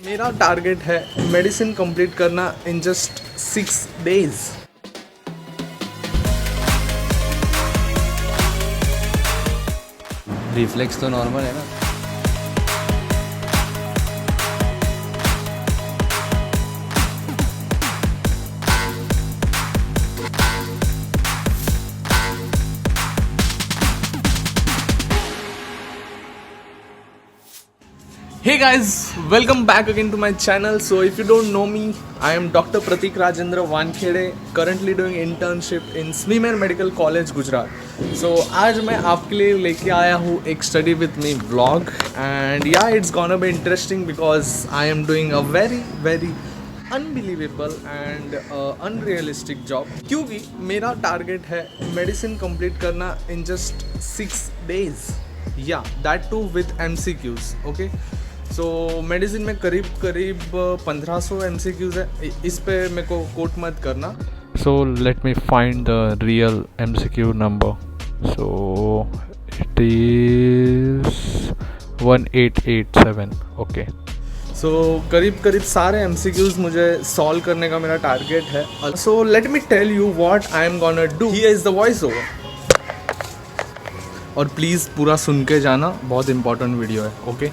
मेरा टारगेट है medicine complete करना इन जस्ट 6 days। रिफ्लेक्स तो नॉर्मल है ना। Hey guys, welcome back again to my channel. So if you don't know me, I am Dr. Pratik Rajendra Wankhede, currently doing internship in Smemer Medical College, Gujarat. So आज मैं आपके लिए लेके आया हूँ एक study with me vlog, and yeah, it's gonna be interesting because I am doing a very unbelievable and unrealistic job, क्योंकि मेरा टारगेट है मेडिसिन कंप्लीट करना इन जस्ट 6 days, या that too with MCQs। Okay, so medicine में करीब 1500 MCQs है। इस पे मेरे को कोट मत करना। So let me find the real MCQ number. So it is 1887. Okay. सो करीब सारे MCQs मुझे सॉल्व करने का मेरा टारगेट है। So let me tell you what I am gonna do. Here is the voice over, और प्लीज़ पूरा सुन के जाना, बहुत इंपॉर्टेंट वीडियो है। Okay,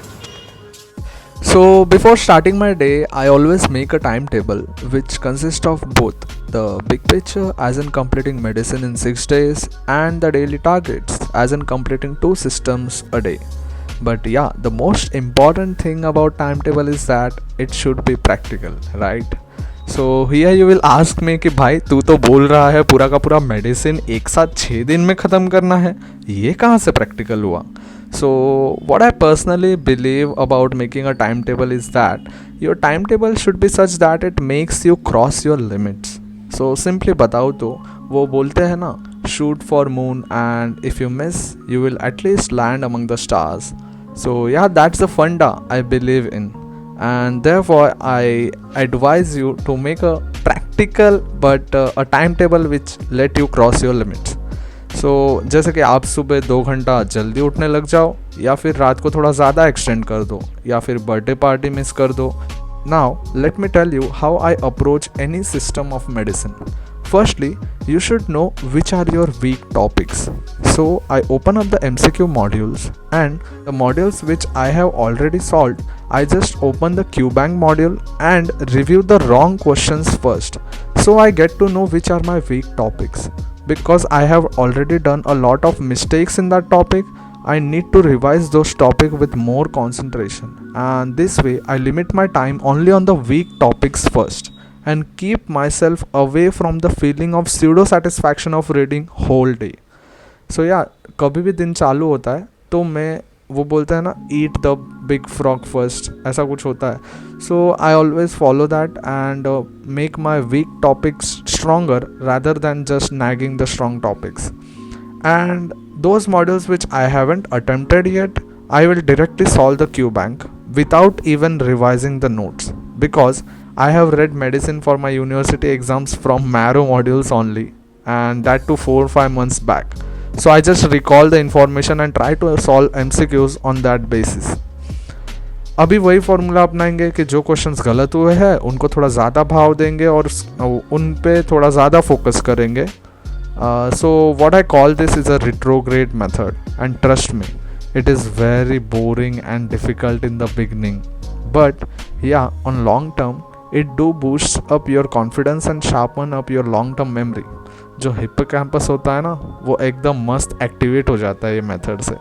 so before starting my day, I always make a timetable which consists of both the big picture as in completing medicine in 6 days and the daily targets as in completing 2 systems a day. But yeah, the most important thing about timetable is that it should be practical, right? So here you will ask me कि भाई तू तो बोल रहा है पूरा का पूरा मेडिसिन एक साथ 6 दिन में ख़त्म करना है, ये कहाँ से प्रैक्टिकल हुआ? So what I personally believe about making a timetable is that your timetable should be such that it makes you cross your limits. So simply बताओ तो वो बोलते हैं ना, shoot for moon and if you miss you will at least land among the stars. So yeah, that's the funda I believe in, and therefore I advise you to make a practical but a timetable which let you cross your limits. सो जैसे कि आप सुबह 2 घंटा जल्दी उठने लग जाओ, या फिर रात को थोड़ा ज़्यादा एक्सटेंड कर दो, या फिर बर्थडे पार्टी मिस कर दो। Now let me tell you how I approach any system of medicine. Firstly, you should know which are your weak topics. So I open up the MCQ modules, and the modules which I have already solved, I just open the QBank module and review the wrong questions first. So I get to know which are my weak topics. Because I have already done a lot of mistakes in that topic, I need to revise those topics with more concentration. And this way, I limit my time only on the weak topics first, and keep myself away from the feeling of pseudo satisfaction of reading whole day. So yeah, कभी भी दिन चालू होता है तो मैं, वो बोलता है ना, eat the big frog first, ऐसा कुछ होता है। So I always follow that and make my weak topics stronger rather than just nagging the strong topics. And those modules which I haven't attempted yet, I will directly solve the QBank without even revising the notes, because I have read medicine for my university exams from Marrow modules only, and that too 4-5 months back. So I just recall the information and try to solve MCQs on that basis. अभी वही formula अपनाएंगे कि जो questions गलत हुए हैं उनको थोड़ा ज़्यादा भाव देंगे और उन पे थोड़ा ज़्यादा फोकस करेंगे। So what I call this is a retrograde method, and trust me, it is very boring and difficult in the beginning, but yeah, on long term it do boosts up your confidence and sharpen up your long term memory. जो hippocampus होता है ना, वो एकदम मस्त activate हो जाता है ये मेथड से।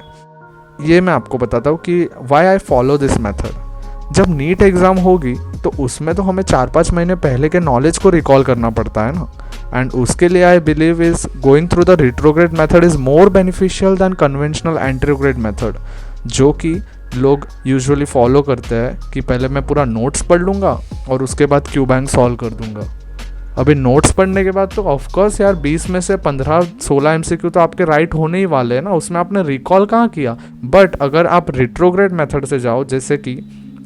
ये मैं आपको बताता हूँ कि why I follow this method. जब नीट एग्ज़ाम होगी तो उसमें तो हमें 4-5 महीने पहले के नॉलेज को रिकॉल करना पड़ता है ना, एंड उसके लिए I believe is going through the retrograde method is more beneficial than conventional anterograde method, जो कि लोग यूजुअली फॉलो करते हैं कि पहले मैं पूरा नोट्स पढ़ लूँगा और उसके बाद QBank सॉल्व कर दूँगा। अभी नोट्स पढ़ने के बाद तो ऑफकोर्स यार 20 में से 15-16 MCQ तो आपके राइट होने ही वाले हैं ना, उसमें आपने रिकॉल कहाँ किया। बट अगर आप रिट्रोग्रेड मेथड से जाओ, जैसे कि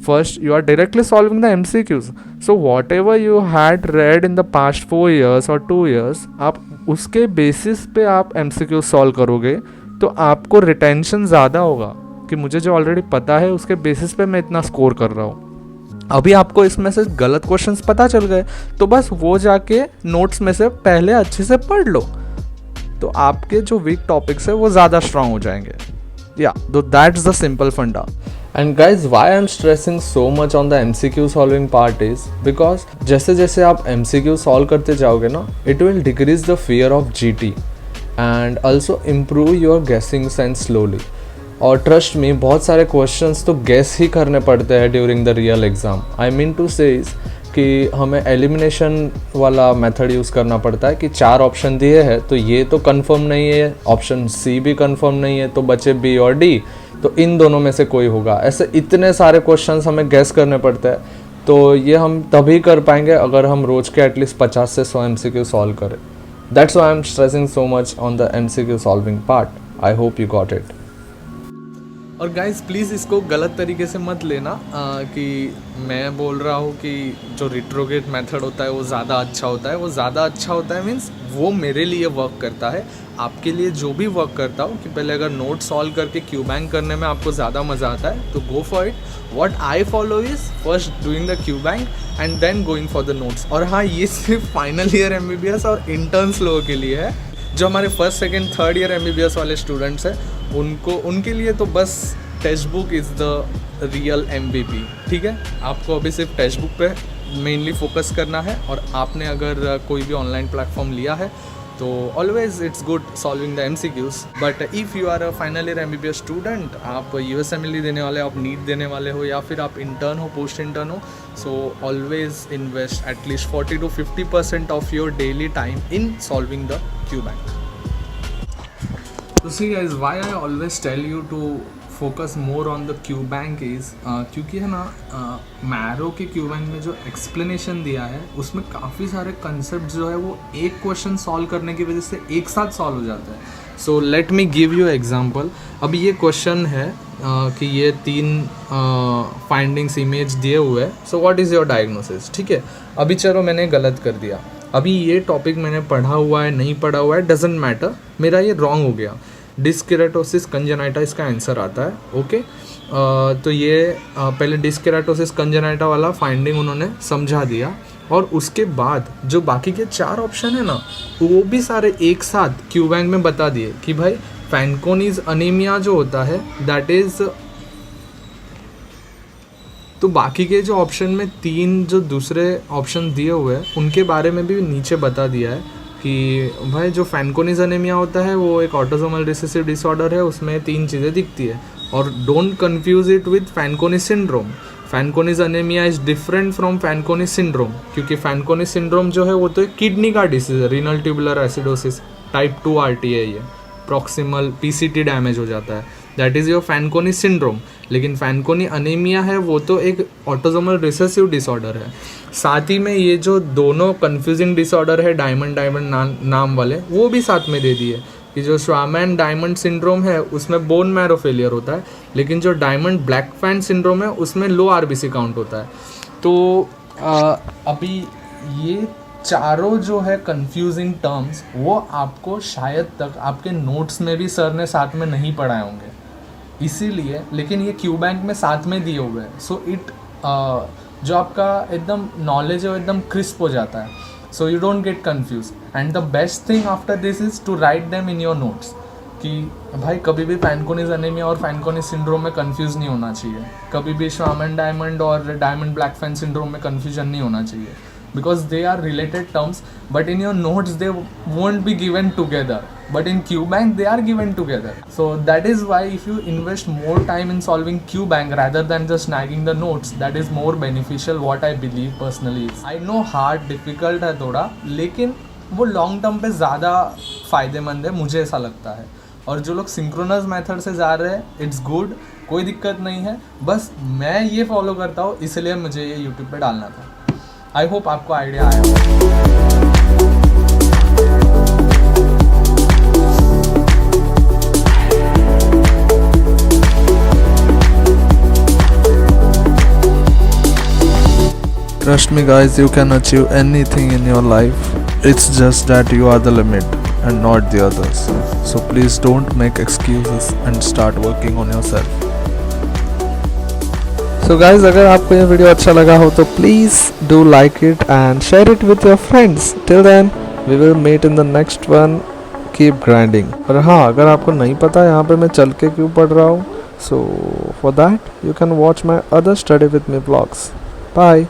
first you are directly solving the MCQs, so whatever you had read in the past 4 years और 2 years, आप उसके बेसिस पे आप MCQ सॉल्व करोगे तो आपको रिटेंशन ज़्यादा होगा कि मुझे जो ऑलरेडी पता है उसके बेसिस पे मैं इतना स्कोर कर रहा हूँ। अभी आपको इसमें से गलत क्वेश्चंस पता चल गए तो बस वो जाके नोट्स में से पहले अच्छे से पढ़ लो, तो आपके जो वीक टॉपिक्स है वो ज़्यादा स्ट्रांग हो जाएंगे. या तो that's the simple funda. And guys why I am stressing so much on the MCQ solving part is because जैसे जैसे आप MCQ सॉल्व करते जाओगे ना, it will decrease the fear of GT and also improve your guessing sense slowly. और trust में बहुत सारे क्वेश्चंस तो गेस ही करने पड़ते हैं during the real exam. I mean to say कि हमें एलिमिनेशन वाला मेथड यूज़ करना पड़ता है कि 4 ऑप्शन दिए हैं तो ये तो कंफर्म नहीं है, ऑप्शन C भी कंफर्म नहीं है, तो बचे B और D, तो इन दोनों में से कोई होगा. ऐसे इतने सारे क्वेश्चंस हमें गेस करने पड़ते हैं. तो ये हम तभी कर पाएंगे अगर हम रोज़ के एटलीस्ट 50 से 100 MCQ सॉल्व करें. That's why I am stressing so much on the MCQ solving part. I hope you got it. और गाइज प्लीज़ इसको गलत तरीके से मत लेना कि मैं बोल रहा हूँ कि जो रिट्रोग्रेड मेथड होता है वो ज़्यादा अच्छा होता है. वो ज़्यादा अच्छा होता है मीन्स वो मेरे लिए वर्क करता है. आपके लिए जो भी वर्क करता हो कि पहले अगर नोट सॉल्व करके क्यू बैंक करने में आपको ज़्यादा मज़ा आता है तो go for it. What I follow is first doing the Q bank and then going for the notes. और हाँ, ये सिर्फ फाइनल ईयर MBBS और इंटर्न्स लोगों के लिए है. जो हमारे first second third year MBBS वाले स्टूडेंट्स हैं उनके लिए तो बस textbook is the real MVP. ठीक है, आपको अभी सिर्फ टेक्स्ट बुक पे मेनली फोकस करना है. और आपने अगर कोई भी ऑनलाइन प्लेटफॉर्म लिया है तो always it's good solving the MCQs. But if you are a final year MBBS student, आप USMLE देने वाले हो, आप नीट देने वाले हो, या फिर आप इंटर्न हो, पोस्ट इंटर्न हो, so always invest at least 40 to 50% of your daily time in solving the Q bank. तो see guys, why I always tell you to focus more on the Q bank is क्योंकि है ना, marrow के Q bank में जो explanation दिया है उसमें काफ़ी सारे कंसेप्ट जो है वो एक क्वेश्चन सॉल्व करने की वजह से एक साथ सॉल्व हो जाता है. So let me give you example. अभी ये क्वेश्चन है कि ये 3 फाइंडिंग्स इमेज दिए हुए हैं. So what is your diagnosis. ठीक है, अभी चलो मैंने गलत कर दिया. अभी ये टॉपिक मैंने पढ़ा हुआ है नहीं पढ़ा हुआ है डजेंट मैटर, मेरा ये रॉन्ग हो गया. डिस्केराटोसिस कंजेनाइटा इसका आंसर आता है. ओके, तो ये पहले डिस्केराटोसिस कंजेनाइटा वाला फाइंडिंग उन्होंने समझा दिया और उसके बाद जो बाकी के 4 ऑप्शन है ना वो भी सारे एक साथ क्यू बैंक में बता दिए कि भाई फैनकोनीज अनीमिया जो होता है दैट इज़. तो बाकी के जो ऑप्शन में 3 जो दूसरे ऑप्शन दिए हुए हैं उनके बारे में भी नीचे बता दिया है कि भाई जो फैनकोनीज अनीमिया होता है वो एक ऑटोसोमल रिसेसिव डिसऑर्डर है, उसमें 3 चीज़ें दिखती है. और don't confuse it with Fanconi syndrome. Fanconi's anaemia is different from Fanconi syndrome, क्योंकि फैनकोनी सिंड्रोम जो है वो तो एक किडनी का डिसीज़ है, renal tubular acidosis type 2 RTA है. ये प्रॉक्सिमल PCT डैमेज हो जाता है, that is your Fanconi syndrome. लेकिन फैनकोनी अनीमिया है वो तो एक ऑटोसोमल रिसेसिव डिसऑर्डर है. साथ ही में ये जो दोनों कन्फ्यूजिंग डिसऑर्डर है डायमंड नाम वाले वो भी साथ में दे दिए कि जो श्वामैन डायमंड सिंड्रोम है उसमें बोन मैरो फेलियर होता है, लेकिन जो डायमंड ब्लैक फैन सिंड्रोम है उसमें लो RBC काउंट होता है. तो अभी ये चारों जो है कंफ्यूजिंग टर्म्स वो आपको शायद तक आपके नोट्स में भी सर ने साथ में नहीं पढ़ाए होंगे इसीलिए, लेकिन ये क्यू बैंक में साथ में दिए हुए हैं. सो इट जो आपका एकदम नॉलेज है वो एकदम क्रिस्प हो जाता है. So you don't get confuse. And the best thing after this is to write them in your notes कि भाई कभी भी फैनकोनीज अनीमिया और फैनकोनी सिंड्रोम में कंफ्यूज नहीं होना चाहिए, कभी भी श्वामैन डायमंड और डायमंड ब्लैक फैन सिंड्रोम में कंफ्यूजन नहीं होना चाहिए, because they are related terms, but in your notes they won't be given together, but in QBank they are given together. So that is why if you invest more time in solving QBank rather than just snagging the notes, that is more beneficial, what I believe personally is. I know hard difficult है थोड़ा, लेकिन वो long term पे ज़्यादा फ़ायदेमंद है, मुझे ऐसा लगता है. और जो लोग सिंक्रोनस मेथड से जा रहे हैं इट्स गुड, कोई दिक्कत नहीं है. बस मैं ये फॉलो करता हूँ इसलिए मुझे ये यूट्यूब पे डालना था. आई होप आपको आइडिया आया होगा. Trust me guys, you can achieve anything in your life. It's just that you are the limit and not the others. So please don't make excuses and start working on yourself. So guys, अगर आपको ये video अच्छा लगा हो तो please do like it and share it with your friends. Till then we will meet in the next one. Keep grinding. और हाँ, अगर आपको नहीं पता यहाँ पे मैं चल के क्यों पढ़ रहा हूँ, so for that you can watch my other study with me vlogs. Bye.